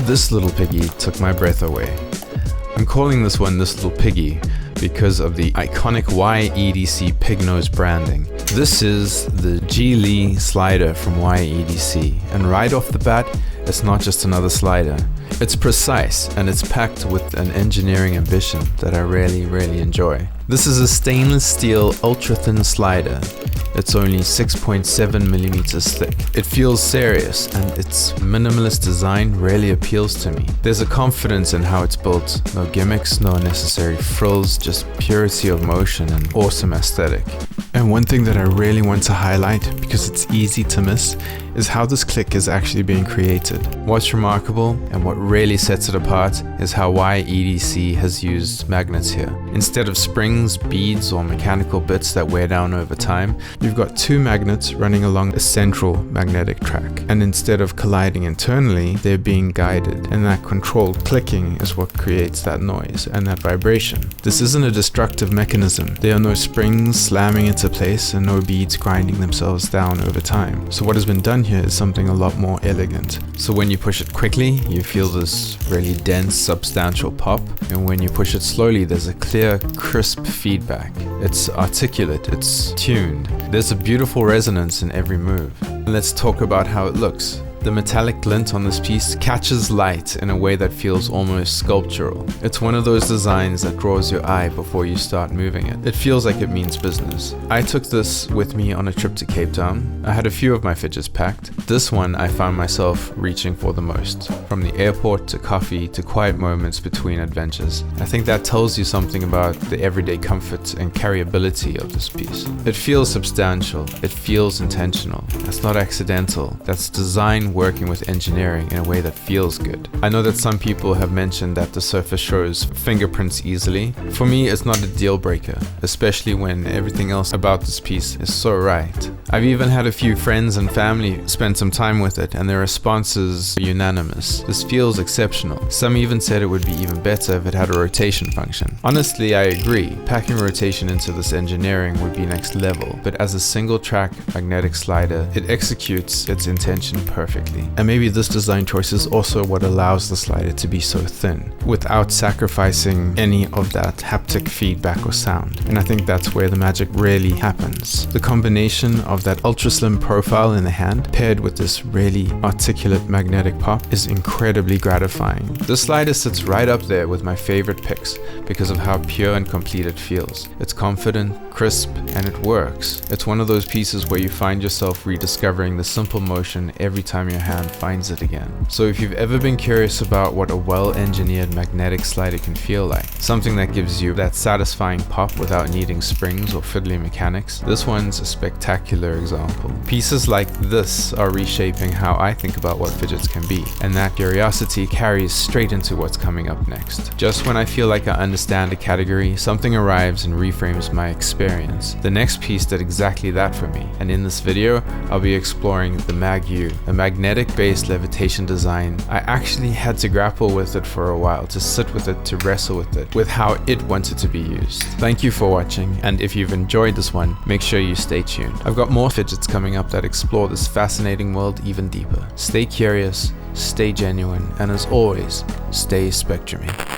This little piggy took my breath away. I'm calling this one This Little Piggy because of the iconic YEDC pig nose branding. This is the G Lee slider from YEDC, and right off the bat, it's not just another slider. It's precise and it's packed with an engineering ambition that I really enjoy. This is a stainless steel ultra thin slider. It's only 6.7 millimeters thick. It feels serious and its minimalist design really appeals to me. There's a confidence in how it's built. No gimmicks, no unnecessary frills, just purity of motion and awesome aesthetic. And one thing that I really want to highlight, because it's easy to miss, is how this click is actually being created. What's remarkable and what really sets it apart is how YEDC has used magnets here. Instead of springs, beads, or mechanical bits that wear down over time, you've got two magnets running along a central magnetic track. And instead of colliding internally, they're being guided. And that controlled clicking is what creates that noise and that vibration. This isn't a destructive mechanism. There are no springs slamming into place and no beads grinding themselves down over time. So what has been done here is something a lot more elegant. So when you push it quickly, you feel this really dense, substantial pop. And when you push it slowly, there's a clear, crisp feedback. It's articulate, it's tuned. There's a beautiful resonance in every move. Let's talk about how it looks. The metallic glint on this piece catches light in a way that feels almost sculptural. It's one of those designs that draws your eye before you start moving it. It feels like it means business. I took this with me on a trip to Cape Town. I had a few of my fidgets packed. This one I found myself reaching for the most. From the airport to coffee to quiet moments between adventures. I think that tells you something about the everyday comfort and carryability of this piece. It feels substantial. It feels intentional. That's not accidental. That's design working with engineering in a way that feels good. I know that some people have mentioned that the surface shows fingerprints easily. For me, it's not a deal breaker, especially when everything else about this piece is so right. I've even had a few friends and family spend some time with it, and their responses are unanimous. This feels exceptional. Some even said it would be even better if it had a rotation function. Honestly, I agree. Packing rotation into this engineering would be next level, but as a single track magnetic slider, it executes its intention perfectly. And maybe this design choice is also what allows the slider to be so thin, without sacrificing any of that haptic feedback or sound. And I think that's where the magic really happens. The combination of that ultra slim profile in the hand, paired with this really articulate magnetic pop, is incredibly gratifying. The slider sits right up there with my favorite picks because of how pure and complete it feels. It's confident, crisp, and it works. It's one of those pieces where you find yourself rediscovering the simple motion every time your hand finds it again. So if you've ever been curious about what a well-engineered magnetic slider can feel like, something that gives you that satisfying pop without needing springs or fiddly mechanics, this one's a spectacular example. Pieces like this are reshaping how I think about what fidgets can be, and that curiosity carries straight into what's coming up next. Just when I feel like I understand a category, something arrives and reframes my experience. The next piece did exactly that for me, and in this video, I'll be exploring the Mag-U, a magnetic-based levitation design. I actually had to grapple with it for a while, to sit with it, to wrestle with it, with how it wanted to be used. Thank you for watching, and if you've enjoyed this one, make sure you stay tuned. I've got more fidgets coming up that explore this fascinating world even deeper. Stay curious, stay genuine, and as always, stay spectrumy.